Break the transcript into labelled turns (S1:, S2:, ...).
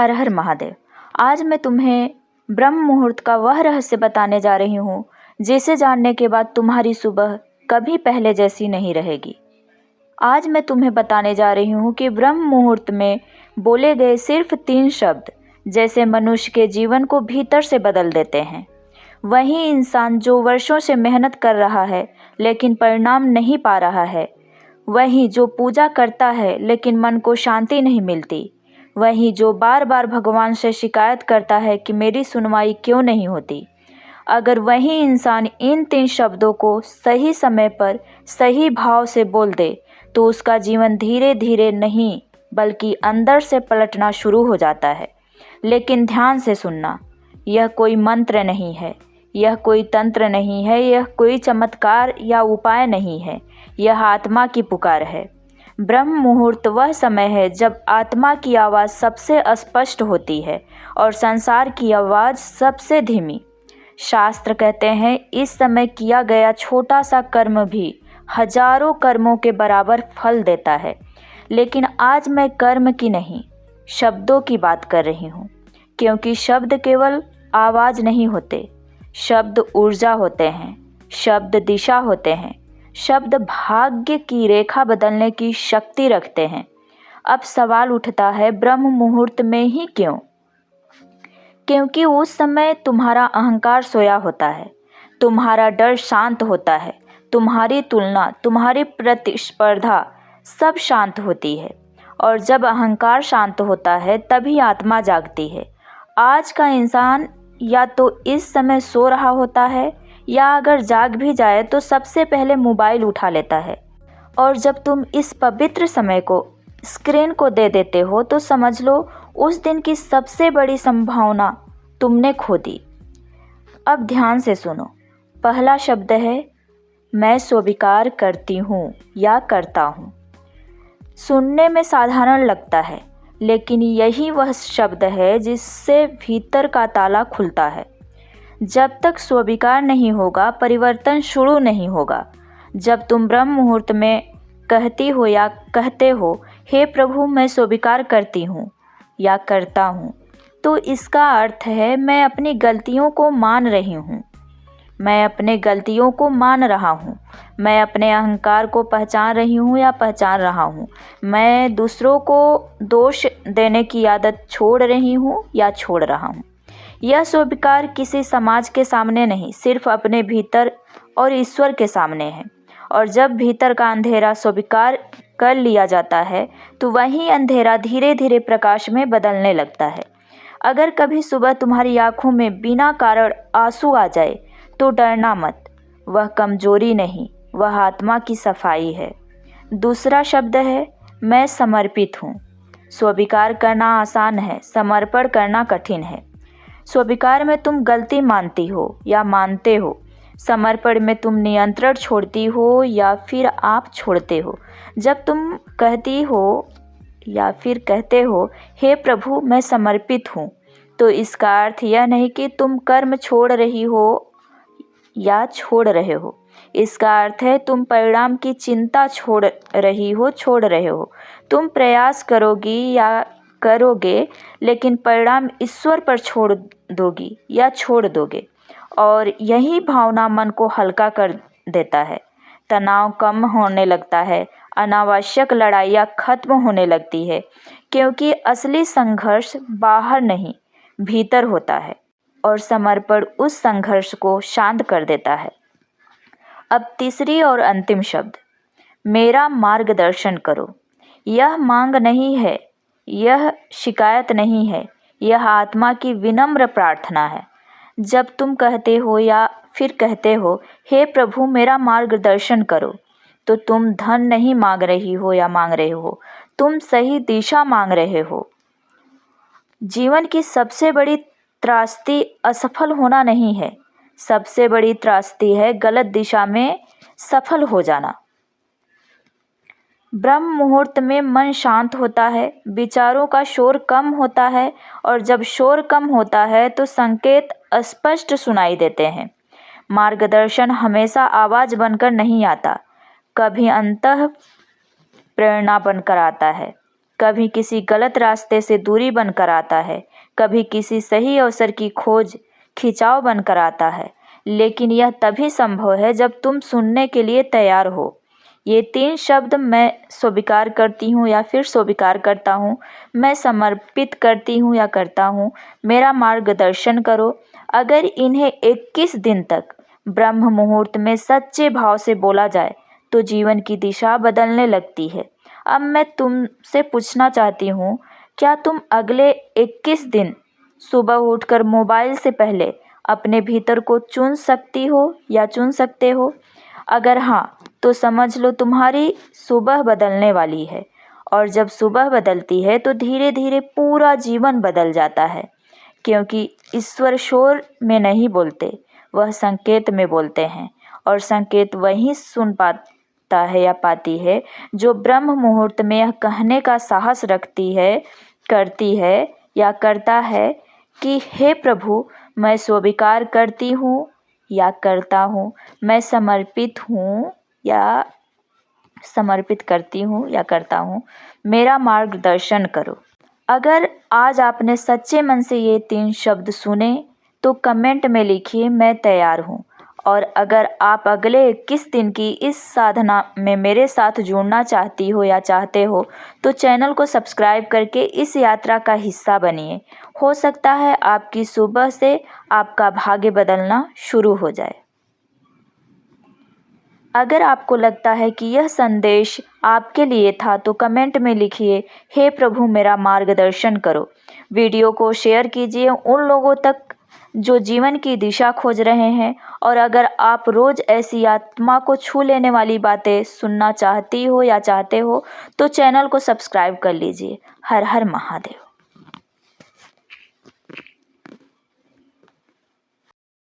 S1: हर हर महादेव। आज मैं तुम्हें ब्रह्म मुहूर्त का वह रहस्य बताने जा रही हूँ जिसे जानने के बाद तुम्हारी सुबह कभी पहले जैसी नहीं रहेगी। आज मैं तुम्हें बताने जा रही हूँ कि ब्रह्म मुहूर्त में बोले गए सिर्फ 3 शब्द जैसे मनुष्य के जीवन को भीतर से बदल देते हैं। वही इंसान जो वर्षों से मेहनत कर रहा है लेकिन परिणाम नहीं पा रहा है, वही जो पूजा करता है लेकिन मन को शांति नहीं मिलती, वही जो बार बार भगवान से शिकायत करता है कि मेरी सुनवाई क्यों नहीं होती। अगर वही इंसान इन 3 शब्दों को सही समय पर सही भाव से बोल दे तो उसका जीवन धीरे धीरे नहीं बल्कि अंदर से पलटना शुरू हो जाता है। लेकिन ध्यान से सुनना, यह कोई मंत्र नहीं है, यह कोई तंत्र नहीं है, यह कोई चमत्कार या उपाय नहीं है, यह आत्मा की पुकार है। ब्रह्म मुहूर्त वह समय है जब आत्मा की आवाज़ सबसे स्पष्ट होती है और संसार की आवाज़ सबसे धीमी। शास्त्र कहते हैं इस समय किया गया छोटा सा कर्म भी हजारों कर्मों के बराबर फल देता है। लेकिन आज मैं कर्म की नहीं, शब्दों की बात कर रही हूँ, क्योंकि शब्द केवल आवाज़ नहीं होते, शब्द ऊर्जा होते हैं, शब्द दिशा होते हैं, शब्द भाग्य की रेखा बदलने की शक्ति रखते हैं। अब सवाल उठता है, ब्रह्म मुहूर्त में ही क्यों? क्योंकि उस समय तुम्हारा अहंकार सोया होता है, तुम्हारा डर शांत होता है, तुम्हारी तुलना, तुम्हारी प्रतिस्पर्धा सब शांत होती है। और जब अहंकार शांत होता है तभी आत्मा जागती है। आज का इंसान या तो इस समय सो रहा होता है या अगर जाग भी जाए तो सबसे पहले मोबाइल उठा लेता है। और जब तुम इस पवित्र समय को स्क्रीन को दे देते हो तो समझ लो उस दिन की सबसे बड़ी संभावना तुमने खो दी। अब ध्यान से सुनो। पहला शब्द है मैं स्वीकार करती हूँ या करता हूँ। सुनने में साधारण लगता है, लेकिन यही वह शब्द है जिससे भीतर का ताला खुलता है। जब तक स्वीकार नहीं होगा परिवर्तन शुरू नहीं होगा। जब तुम ब्रह्म मुहूर्त में कहती हो या कहते हो, हे प्रभु मैं स्वीकार करती हूँ या करता हूँ, तो इसका अर्थ है मैं अपनी गलतियों को मान रही हूँ, मैं अपने गलतियों को मान रहा हूँ, मैं अपने अहंकार को पहचान रही हूँ या पहचान रहा हूँ, मैं दूसरों को दोष देने की आदत छोड़ रही हूँ या छोड़ रहा हूँ। यह स्वीकार किसी समाज के सामने नहीं, सिर्फ अपने भीतर और ईश्वर के सामने है। और जब भीतर का अंधेरा स्वीकार कर लिया जाता है तो वही अंधेरा धीरे धीरे प्रकाश में बदलने लगता है। अगर कभी सुबह तुम्हारी आंखों में बिना कारण आंसू आ जाए तो डरना मत, वह कमजोरी नहीं, वह आत्मा की सफाई है। दूसरा शब्द है मैं समर्पित हूँ। स्वीकार करना आसान है, समर्पण करना कठिन है। स्वीकार में तुम गलती मानती हो या मानते हो, समर्पण में तुम नियंत्रण छोड़ती हो या फिर आप छोड़ते हो। जब तुम कहती हो या फिर कहते हो हे प्रभु मैं समर्पित हूँ, तो इसका अर्थ यह नहीं कि तुम कर्म छोड़ रही हो या छोड़ रहे हो। इसका अर्थ है तुम परिणाम की चिंता छोड़ रहे हो। तुम प्रयास करोगी या करोगे लेकिन परिणाम ईश्वर पर छोड़ दोगी या छोड़ दोगे। और यही भावना मन को हल्का कर देता है, तनाव कम होने लगता है, अनावश्यक लड़ाइयाँ खत्म होने लगती है, क्योंकि असली संघर्ष बाहर नहीं भीतर होता है और समर्पण उस संघर्ष को शांत कर देता है। अब तीसरी और अंतिम शब्द, मेरा मार्गदर्शन करो। यह मांग नहीं है, यह शिकायत नहीं है, यह आत्मा की विनम्र प्रार्थना है। जब तुम कहते हो या फिर कहते हो हे प्रभु मेरा मार्गदर्शन करो, तो तुम धन नहीं मांग रही हो या मांग रहे हो, तुम सही दिशा मांग रहे हो। जीवन की सबसे बड़ी त्रासदी असफल होना नहीं है, सबसे बड़ी त्रासदी है गलत दिशा में सफल हो जाना। ब्रह्म मुहूर्त में मन शांत होता है, विचारों का शोर कम होता है, और जब शोर कम होता है तो संकेत स्पष्ट सुनाई देते हैं। मार्गदर्शन हमेशा आवाज़ बनकर नहीं आता, कभी अंतः प्रेरणा बनकर आता है, कभी किसी गलत रास्ते से दूरी बनकर आता है, कभी किसी सही अवसर की खोज खिंचाव बनकर आता है, लेकिन यह तभी संभव है जब तुम सुनने के लिए तैयार हो। ये 3 शब्द मैं स्वीकार करती हूँ या फिर स्वीकार करता हूँ, मैं समर्पित करती हूँ या करता हूँ, मेरा मार्गदर्शन करो। अगर इन्हें 21 दिन तक ब्रह्म मुहूर्त में सच्चे भाव से बोला जाए तो जीवन की दिशा बदलने लगती है। अब मैं तुमसे पूछना चाहती हूँ, क्या तुम अगले 21 दिन सुबह उठकर मोबाइल से पहले अपने भीतर को चुन सकती हो या चुन सकते हो? अगर हाँ, तो समझ लो तुम्हारी सुबह बदलने वाली है। और जब सुबह बदलती है तो धीरे धीरे पूरा जीवन बदल जाता है, क्योंकि ईश्वर शोर में नहीं बोलते, वह संकेत में बोलते हैं। और संकेत वही सुन पाता है या पाती है जो ब्रह्म मुहूर्त में यह कहने का साहस रखती है, करती है या करता है कि हे प्रभु, मैं स्वीकार करती हूँ या करता हूँ, मैं समर्पित करती हूँ या करता हूँ, मेरा मार्गदर्शन करो। अगर आज आपने सच्चे मन से ये 3 शब्द सुने तो कमेंट में लिखिए, मैं तैयार हूँ। और अगर आप अगले 21 दिन की इस साधना में मेरे साथ जुड़ना चाहती हो या चाहते हो तो चैनल को सब्सक्राइब करके इस यात्रा का हिस्सा बनिए। हो सकता है आपकी सुबह से आपका भाग्य बदलना शुरू हो जाए। अगर आपको लगता है कि यह संदेश आपके लिए था तो कमेंट में लिखिए, हे प्रभु मेरा मार्गदर्शन करो। वीडियो को शेयर कीजिए उन लोगों तक जो जीवन की दिशा खोज रहे हैं। और अगर आप रोज़ ऐसी आत्मा को छू लेने वाली बातें सुनना चाहती हो या चाहते हो तो चैनल को सब्सक्राइब कर लीजिए। हर हर महादेव।